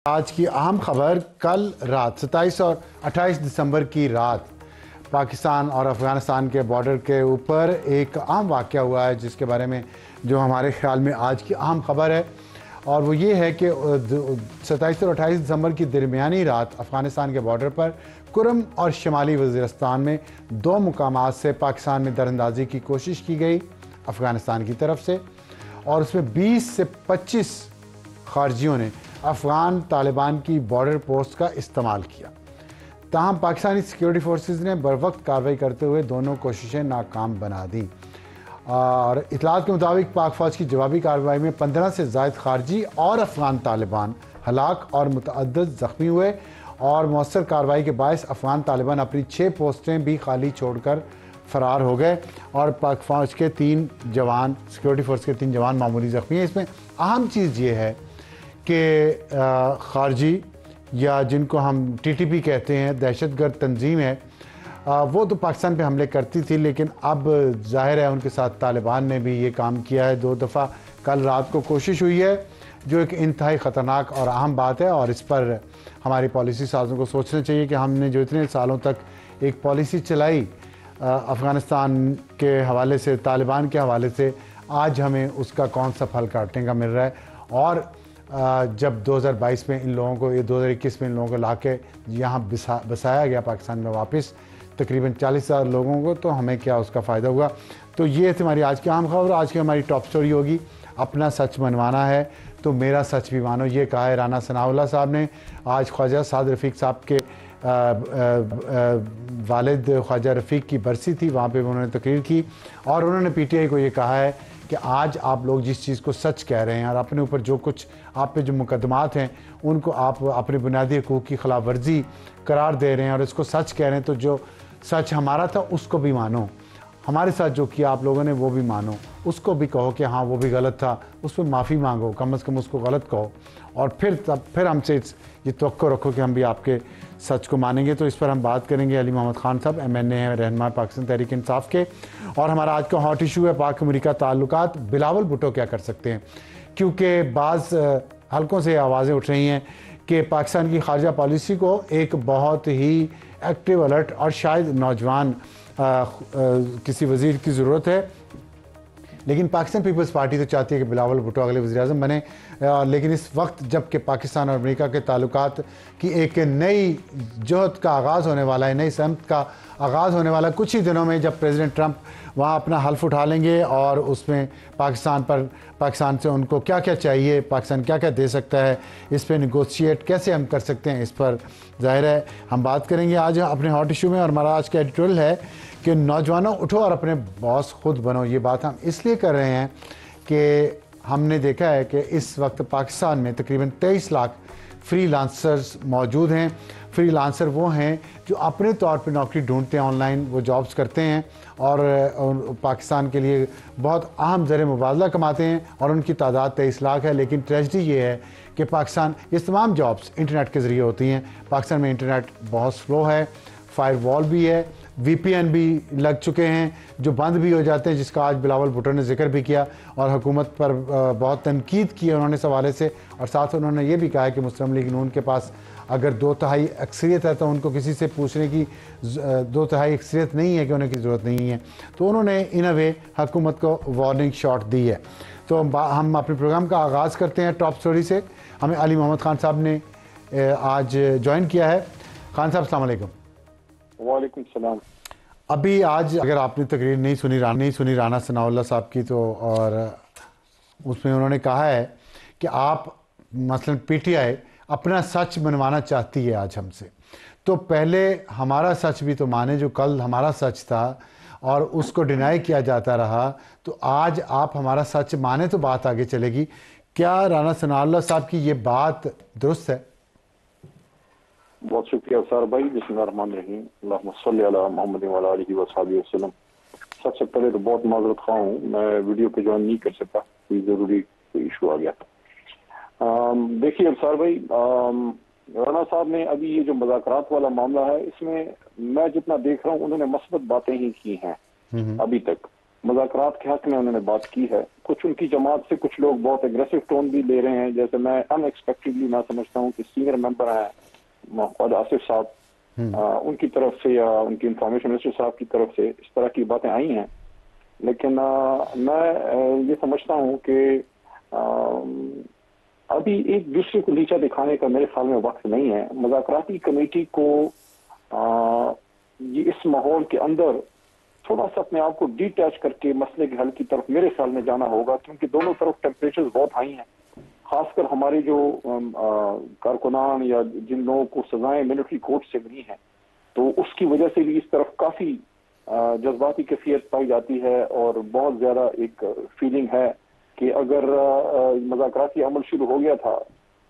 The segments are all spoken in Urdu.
آج کی اہم خبر کل رات 27 اور 28 دسمبر کی رات پاکستان اور افغانستان کے بارڈر کے اوپر ایک اہم واقعہ ہوا ہے جس کے بارے میں جو ہمارے خیال میں آج کی اہم خبر ہے، اور وہ یہ ہے کہ 27 اور 28 دسمبر کی درمیانی رات افغانستان کے بارڈر پر کرم اور شمالی وزیرستان میں دو مقامات سے پاکستان میں دراندازی کی کوشش کی گئی افغانستان کی طرف سے، اور اس میں 20 سے 25 خارجیوں نے افغان طالبان کی بارڈر پوسٹ کا استعمال کیا۔ تاہم پاکستانی سیکیورٹی فورسز نے بروقت کارروائی کرتے ہوئے دونوں کوششیں ناکام بنا دیں، اور اطلاعات کے مطابق پاک فوج کی جوابی کارروائی میں 15 سے زائد خارجی اور افغان طالبان ہلاک اور متعدد زخمی ہوئے، اور مؤثر کارروائی کے باعث افغان طالبان اپنی 6 پوسٹیں بھی خالی چھوڑ کر فرار ہو گئے، اور پاک فوج کے 3 جوان سیکیورٹی فورس کے 3 جوان معمولی زخمی ہیں۔ اس میں اہم چیز یہ ہے کہ خارجی یا جن کو ہم ٹی ٹی پی کہتے ہیں، دہشت گرد تنظیم ہے، وہ تو پاکستان پہ حملے کرتی تھی، لیکن اب ظاہر ہے ان کے ساتھ طالبان نے بھی یہ کام کیا ہے۔ 2 دفعہ کل رات کو کوشش ہوئی ہے، جو ایک انتہائی خطرناک اور اہم بات ہے، اور اس پر ہماری پالیسی سازوں کو سوچنا چاہیے کہ ہم نے جو اتنے سالوں تک ایک پالیسی چلائی افغانستان کے حوالے سے، طالبان کے حوالے سے، آج ہمیں اس کا کون سا پھل کاٹنے کا مل رہا ہے۔ اور جب 2022 میں ان لوگوں کو 2021 میں ان لوگوں کو لا کے یہاں بسایا گیا پاکستان میں واپس تقریباً 40,000 لوگوں کو، تو ہمیں کیا اس کا فائدہ ہوا۔ تو یہ تھی ہماری آج کی اہم خبر۔ آج کی ہماری ٹاپ سٹوری ہوگی اپنا سچ منوانا ہے تو میرا سچ بھی مانو، یہ کہا ہے رانا ثناء اللہ صاحب نے۔ آج خواجہ سعد رفیق صاحب کے والد خواجہ رفیق کی برسی تھی، وہاں پہ انہوں نے تقریر کی، اور انہوں نے پی ٹی آئی کو یہ کہا ہے کہ آج آپ لوگ جس چیز کو سچ کہہ رہے ہیں اور اپنے اوپر جو کچھ آپ پہ جو مقدمات ہیں ان کو آپ اپنے بنیادی حقوق کی خلاف ورزی قرار دے رہے ہیں اور اس کو سچ کہہ رہے ہیں، تو جو سچ ہمارا تھا اس کو بھی مانو، ہمارے ساتھ جو کیا آپ لوگوں نے وہ بھی مانو، اس کو بھی کہو کہ ہاں وہ بھی غلط تھا، اس پہ معافی مانگو، کم از کم اس کو غلط کہو، اور پھر ہم سے یہ توقع رکھو کہ ہم بھی آپ کے سچ کو مانیں گے۔ تو اس پر ہم بات کریں گے۔ علی محمد خان صاحب MNA ہیں، رہنما پاکستان تحریک انصاف کے، اور ہمارا آج کا ہاٹ ایشو ہے پاک امریکہ تعلقات، بلاول بھٹو کیا کر سکتے ہیں، کیونکہ بعض حلقوں سے آوازیں اٹھ رہی ہیں کہ پاکستان کی خارجہ پالیسی کو ایک بہت ہی ایکٹیو، الرٹ اور شاید نوجوان کسی وزیر کی ضرورت ہے، لیکن پاکستان پیپلز پارٹی تو چاہتی ہے کہ بلاول بھٹو اگلے وزیر اعظم بنے، لیکن اس وقت جب کہ پاکستان اور امریکہ کے تعلقات کی ایک نئی جہد کا آغاز ہونے والا ہے، نئی سمت کا آغاز ہونے والا ہے کچھ ہی دنوں میں، جب پریزیڈنٹ ٹرمپ وہاں اپنا حلف اٹھا لیں گے اور اس میں پاکستان سے ان کو کیا کیا چاہیے، پاکستان کیا کیا دے سکتا ہے، اس پہ نیگوشیٹ کیسے ہم کر سکتے ہیں، اس پر ظاہر ہے ہم بات کریں گے آج اپنے ہاٹ ایشو میں۔ اور ہمارا آج کا ایڈیٹوریل ہے کہ نوجوانوں اٹھو اور اپنے باس خود بنو۔ یہ بات ہم اس لیے کر رہے ہیں کہ ہم نے دیکھا ہے کہ اس وقت پاکستان میں تقریباً 23 لاکھ فری لانسرز موجود ہیں۔ فری لانسر وہ ہیں جو اپنے طور پہ نوکری ڈھونڈتے ہیں، آن لائن وہ جابز کرتے ہیں اور پاکستان کے لیے بہت اہم ذریعہ مبادلہ کماتے ہیں، اور ان کی تعداد 23 لاکھ ہے۔ لیکن ٹریجڈی یہ ہے کہ پاکستان یہ تمام جابز انٹرنیٹ کے ذریعے ہوتی ہیں۔ پاکستان میں انٹرنیٹ بہت سلو ہے، فائر وال بھی ہے، VPN بھی لگ چکے ہیں جو بند بھی ہو جاتے ہیں، جس کا آج بلاول بھٹو نے ذکر بھی کیا، اور حکومت پر بہت تنقید کی ہے انہوں نے اس حوالے سے، اور ساتھ انہوں نے یہ بھی کہا ہے کہ مسلم لیگ نون کے پاس اگر 2/3 اکثریت ہے تو ان کو کسی سے پوچھنے کی 2/3 اکثریت نہیں ہے کہ انہیں کی ضرورت نہیں ہے، تو انہوں نے ان اے وے حکومت کو وارننگ شاٹ دی ہے۔ تو ہم اپنے پروگرام کا آغاز کرتے ہیں ٹاپ سٹوری سے۔ ہمیں علی محمد خان صاحب نے آج جوائن کیا ہے۔ خان صاحب السلام علیکم۔ وعلیکم السلام۔ ابھی آج اگر آپ نے تقریر نہیں سنی رانا ثناء اللہ صاحب کی، تو اور اس میں انہوں نے کہا ہے کہ آپ مثلا PTI اپنا سچ منوانا چاہتی ہے آج ہم سے، تو پہلے ہمارا سچ بھی تو مانے جو کل ہمارا سچ تھا اور اس کو ڈینائی کیا جاتا رہا، تو آج آپ ہمارا سچ مانے تو بات آگے چلے گی۔ کیا رانا ثناء اللہ صاحب کی یہ بات درست ہے؟ بہت شکریہ افسر بھائی۔ بسم اللہ الرحمن الرحیم، اللہم صلی علی محمد وعلی آلہ وصحبہ وسلم۔ سب سے پہلے تو بہت معذرت خواہ ہوں، میں ویڈیو پہ جوائن نہیں کر سکا، کوئی ضروری ایشو آ گیا تھا۔ دیکھیے افسر بھائی، رانا صاحب نے ابھی یہ جو مذاکرات والا معاملہ ہے، اس میں میں جتنا دیکھ رہا ہوں انہوں نے مثبت باتیں ہی کی ہیں ابھی تک۔ مذاکرات کے حق میں انہوں نے بات کی ہے. کچھ ان کی جماعت سے کچھ لوگ بہت اگریسو ٹون بھی لے رہے ہیں, جیسے میں ان ایکسپیکٹڈلی میں سمجھتا ہوں کہ سینئر ممبر ہیں محمد آصف صاحب, ان کی طرف سے یا ان کی انفارمیشن منسٹر صاحب کی طرف سے اس طرح کی باتیں آئی ہیں. لیکن میں یہ سمجھتا ہوں کہ ابھی ایک دوسرے کو نیچا دکھانے کا میرے خیال میں وقت نہیں ہے. مذاکراتی کمیٹی کو یہ اس ماحول کے اندر تھوڑا سا اپنے آپ کو ڈیٹیچ کر کے مسئلے کے حل کی طرف میرے خیال میں جانا ہوگا, کیونکہ دونوں طرف ٹیمپریچر بہت ہائی ہیں. خاص کر ہمارے جو کارکنان یا جن لوگوں کو سزائیں ملٹری کورٹ سے ملی ہیں, تو اس کی وجہ سے بھی اس طرف کافی جذباتی کیفیت پائی جاتی ہے, اور بہت زیادہ ایک فیلنگ ہے کہ اگر مذاکراتی عمل شروع ہو گیا تھا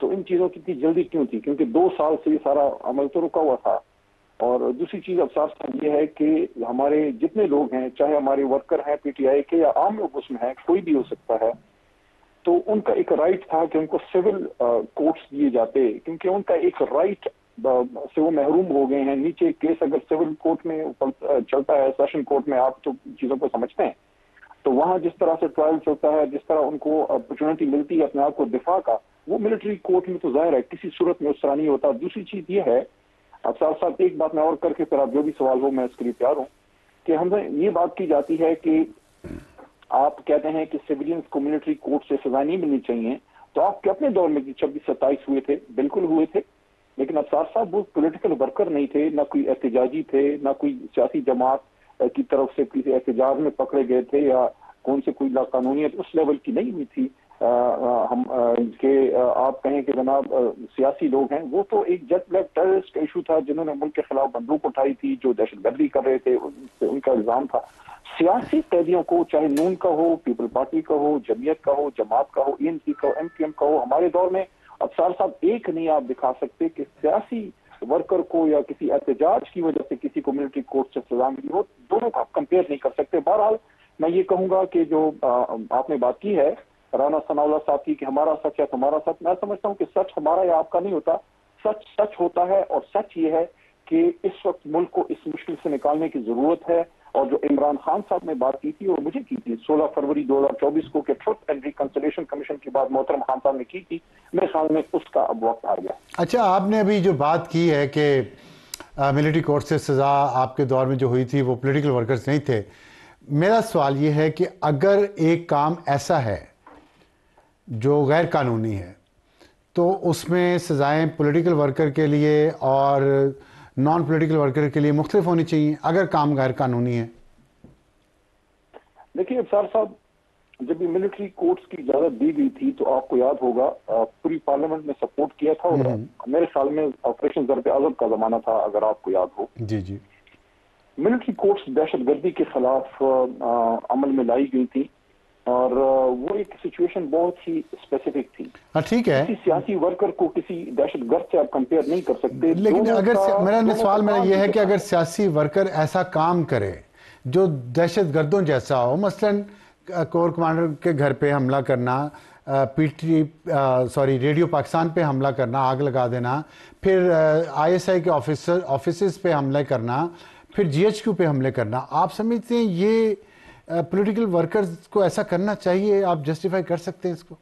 تو ان چیزوں کی اتنی جلدی کیوں تھی, کیونکہ 2 سال سے یہ سارا عمل تو رکا ہوا تھا. اور دوسری چیز افسوس یہ ہے کہ ہمارے جتنے لوگ ہیں, چاہے ہمارے ورکر ہیں پی ٹی آئی کے یا عام لوگ اس میں ہیں, کوئی بھی ہو سکتا ہے, تو ان کا ایک رائٹ تھا کہ ان کو سول کورٹس دیے جاتے, کیونکہ ان کا ایک رائٹ سے وہ محروم ہو گئے ہیں. نیچے کیس اگر سول کورٹ میں چلتا ہے, سیشن کورٹ میں, آپ تو چیزوں کو سمجھتے ہیں, تو وہاں جس طرح سے ٹرائل چلتا ہے, جس طرح ان کو اپرچونٹی ملتی ہے اپنے آپ کو دفاع کا, وہ ملٹری کورٹ میں تو ظاہر ہے کسی صورت میں اس طرح نہیں ہوتا. دوسری چیز یہ ہے, اب ساتھ ساتھ ایک بات میں اور کر کے پھر آپ جو بھی سوال ہو میں اس کے لیے تیار ہوں, کہ ہم سے یہ بات کی جاتی ہے کہ آپ کہتے ہیں کہ سویلینز کو ملٹری کورٹ سے سزا نہیں ملنی چاہیے. تو آپ کے اپنے دور میں 26-27 ہوئے تھے, بالکل ہوئے تھے, لیکن افسر صاحب وہ پولیٹیکل ورکر نہیں تھے, نہ کوئی احتجاجی تھے, نہ کوئی سیاسی جماعت کی طرف سے کسی احتجاج میں پکڑے گئے تھے, یا کون سے کوئی لاقانونیت اس لیول کی نہیں ہوئی تھی. ہم کہ آپ کہیں کہ جناب سیاسی لوگ ہیں, وہ تو ایک جیٹ بلیک ٹیررسٹ کا ایشو تھا, جنہوں نے ملک کے خلاف بندوق اٹھائی تھی, جو دہشت گردی کر رہے تھے, ان کا الزام تھا. سیاسی قیدیوں کو, چاہے نون کا ہو, پیپل پارٹی کا ہو, جمعیت کا ہو, جماعت کا ہو, ای این سی کا ہو, ایم پی ایم کا ہو, ہمارے دور میں افسر صاحب ایک نہیں آپ دکھا سکتے کہ سیاسی ورکر کو یا کسی احتجاج کی وجہ سے کسی کو ملٹری کورٹ سے سزا ملی ہو. دونوں کو آپ کمپیئر نہیں کر سکتے. بہرحال میں یہ کہوں گا کہ جو آپ نے بات کی ہے رانا ثناء اللہ صاحب کی کہ ہمارا سچ ہے تمہارا سچ, میں سمجھتا ہوں کہ سچ ہمارا یا آپ کا نہیں ہوتا, سچ سچ ہوتا ہے. اور سچ یہ ہے کہ اس وقت ملک کو اس مشکل سے نکالنے کی ضرورت ہے. اور جو عمران خان صاحب نے بات کی تھی اور مجھے کی تھی 16 فروری 2024 کو کہ ٹروتھ اینڈ ریکنسیلیشن کمیشن کی بات محترم خان صاحب نے کی تھی, میرے خیال میں اس کا اب وقت آ گیا. اچھا, آپ نے ابھی جو بات کی ہے کہ ملٹری کورٹ سے سزا آپ کے دور میں جو ہوئی تھی وہ پولیٹیکل ورکرز نہیں تھے, میرا سوال یہ ہے کہ اگر ایک کام ایسا ہے جو غیر قانونی ہے تو اس میں سزائیں پولیٹیکل ورکر کے لیے اور نان پولیٹیکل ورکر کے لیے مختلف ہونی چاہیے اگر کام غیر قانونی ہے. دیکھیے افسر صاحب, جب بھی ملٹری کورٹس کی اجازت دی گئی تھی تو آپ کو یاد ہوگا پوری پارلیمنٹ نے سپورٹ کیا تھا, اور میرے خیال میں آپریشن ضرب عضب کا زمانہ تھا اگر آپ کو یاد ہو. جی جی, ملٹری کورٹس دہشت گردی کے خلاف عمل میں لائی گئی تھی, اور وہ ایک سچویشن بہت ہی اسپیسیفک تھی. ٹھیک ہے, کسی سیاسی ورکر کو کسی دہشت گرد سے آپ کمپیئر نہیں کر سکتے. لیکن اگر میرا سوال میرا یہ ہے کہ اگر سیاسی ورکر ایسا کام کرے جو دہشت گردوں جیسا ہو, مثلاً کور کمانڈر کے گھر پہ حملہ کرنا, ریڈیو پاکستان پہ حملہ کرنا, آگ لگا دینا, پھر آئی ایس آئی کے آفیسز پہ حملے کرنا, پھر جی ایچ کیو پہ حملے کرنا, آپ سمجھتے ہیں یہ پولیٹیکل ورکرز کو ایسا کرنا چاہیے؟ آپ جسٹیفائی کر سکتے ہیں اس کو؟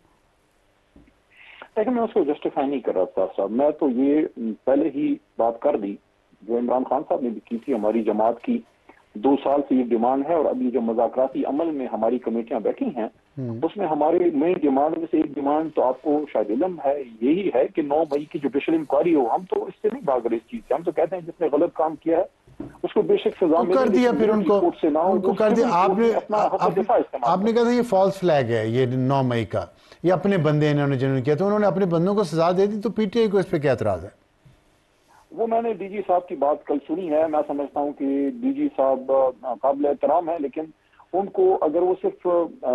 لیکن میں اس کو جسٹیفائی نہیں کر رہا صاحب, میں تو یہ پہلے ہی بات کر دی جو عمران خان صاحب نے بھی کی تھی. ہماری جماعت کی 2 سال سے یہ ڈیمانڈ ہے, اور ابھی جو مذاکراتی عمل میں ہماری کمیٹیاں بیٹھی ہیں اس میں ہماری مین ڈیمانڈ میں سے ایک ڈیمانڈ تو آپ کو شاید علم ہے, یہی ہے کہ 9 مئی کی جوڈیشل انکوائری ہو. ہم تو اس سے نہیں بھاگ رہے اس چیز سے, ہم تو کہتے ہیں جس نے غلط کام کیا ہے اس کو بے شک سزا ملے, کر دیا, پھر ان کو کر دیا. آپ نے کہا تھا یہ فالس فلیگ ہے یہ 9 مئی کا, یہ اپنے بندے انہوں نے جنہوں نے کیا, تو انہوں نے اپنے بندوں کو سزا دے دی, تو پی ٹی آئی کو اس پہ کیا اعتراض ہے؟ وہ میں نے ڈی جی صاحب کی بات کل سنی ہے, میں سمجھتا ہوں کہ ڈی جی صاحب قابل احترام ہے, لیکن ان کو اگر وہ صرف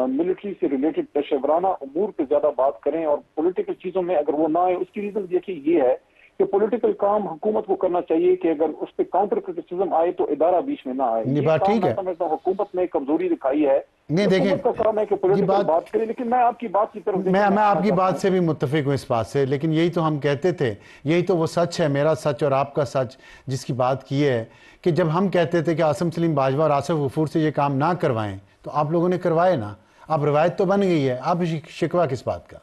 ملٹری سے ریلیٹڈ پیشہ ورانہ امور پہ زیادہ بات کریں اور پولیٹیکل چیزوں میں اگر وہ نہ آئے, اس کی ریزن دیکھیے یہ ہے کہ پولیٹیکل کام حکومت کو کرنا چاہیے کہ اگر اس پہ کاؤنٹر کرٹیسزم آئے تو ادارہ بیچ میں نہ آئے. یہ بات ٹھیک ہے. سمجھتا ہوں حکومت نے کمزوری دکھائی ہے. نہیں دیکھیں, حکومت کا کام ہے کہ پولیٹیکل بات کرے, لیکن میں آپ کی بات کی طرف میں آپ کی بات سے بھی متفق ہوں اس بات سے, لیکن یہی تو ہم کہتے تھے, یہی تو وہ سچ ہے, میرا سچ اور آپ کا سچ جس کی بات کی ہے, کہ جب ہم کہتے تھے کہ عاصم سلیم باجوہ اور آصف غفور سے یہ کام نہ کروائیں تو آپ لوگوں نے کروائے نا. اب روایت تو بن گئی ہے, آپ شکوہ کس بات کا؟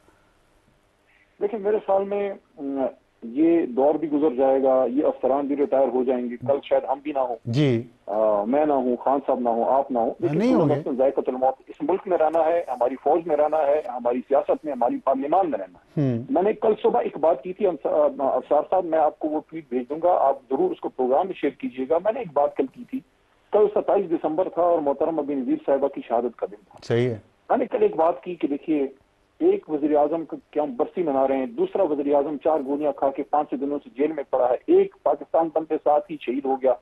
دیکھیں میرے خیال میں یہ دور بھی گزر جائے گا, یہ افسران بھی ریٹائر ہو جائیں گے, کل شاید ہم بھی نہ ہوں, جی میں نہ ہوں, خان صاحب نہ ہوں, آپ نہ ہوں, نہیں ہوں گے. ذائقۃ الموت, اس ملک میں رہنا ہے, ہماری فوج میں رہنا ہے, ہماری سیاست میں, ہماری پارلیمان میں رہنا ہے. میں نے کل صبح ایک بات کی تھی افسار صاحب, میں آپ کو وہ ٹویٹ بھیج دوں گا, آپ ضرور اس کو پروگرام میں شیئر کیجیے گا. میں نے ایک بات کل کی تھی, کل 27 دسمبر تھا اور محترمہ بی نظیر صاحبہ کی شہادت کا دن تھا. صحیح ہے. میں نے کل ایک بات کی کہ دیکھیے, ایک وزیر اعظم کی ہم برسی منا رہے ہیں, دوسرا وزیر اعظم 4 گولیاں کھا کے 5 دنوں سے جیل میں پڑا ہے, ایک پاکستان بنتے ساتھ ہی شہید ہو گیا,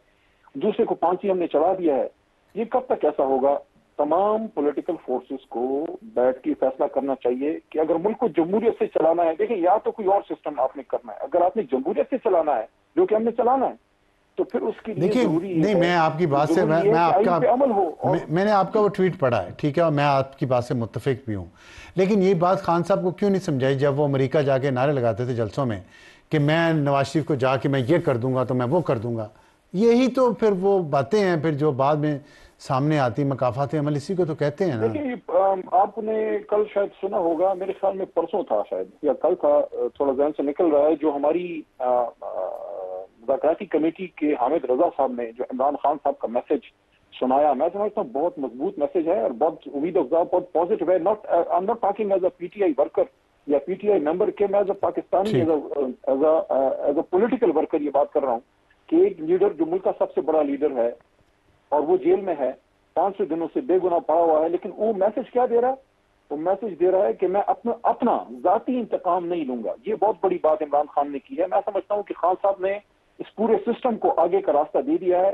دوسرے کو پھانسی ہم نے چڑھا دیا ہے. یہ کب تک ایسا ہوگا؟ تمام پولیٹیکل فورسز کو بیٹھ کے فیصلہ کرنا چاہیے کہ اگر ملک کو جمہوریت سے چلانا ہے, دیکھیں یا تو کوئی اور سسٹم آپ نے کرنا ہے, اگر آپ نے جمہوریت سے چلانا ہے جو کہ ہم نے چلانا ہے تو پھر اس کے لیے ضروری ہے. نہیں, میں آپ کی بات سے میں نے آپ کا وہ ٹویٹ پڑھا ہے, ٹھیک ہے, اور میں آپ کی بات سے متفق بھی ہوں, لیکن یہ بات خان صاحب کو کیوں نہیں سمجھائی جب وہ امریکہ جا کے نعرے لگاتے تھے جلسوں میں کہ میں نواز شریف کو جا کے میں یہ کر دوں گا تو میں وہ کر دوں گا. یہی تو پھر وہ باتیں ہیں پھر جو بعد میں سامنے آتی, مقافات عمل اسی کو تو کہتے ہیں نا. دیکھیں آپ نے کل شاید سنا ہوگا, میرے خیال میں پرسوں تھا شاید یا کل تھا, تھوڑا ذہن سے نکل رہا ہے, جو ہماری مذاکراتی کمیٹی کے حامد رضا صاحب نے جو عمران خان صاحب کا میسج سنایا, میں سمجھتا ہوں بہت مضبوط میسج ہے اور بہت امید افزا, بہت پازیٹیو ہے. I'm not talking as a PTI worker یا PTI ممبر کے, میں as a Pakistani as a political worker یہ بات کر رہا ہوں کہ ایک لیڈر جو ملک کا سب سے بڑا لیڈر ہے اور وہ جیل میں ہے, 500 دنوں سے بے گناہ پڑا ہوا ہے, لیکن وہ میسج کیا دے رہا ہے؟ وہ میسج دے رہا ہے کہ میں اپنا ذاتی انتقام نہیں لوں گا. یہ بہت بڑی بات عمران خان نے کی ہے. میں سمجھتا ہوں کہ خان صاحب نے اس پورے سسٹم کو آگے کا راستہ دے دیا ہے.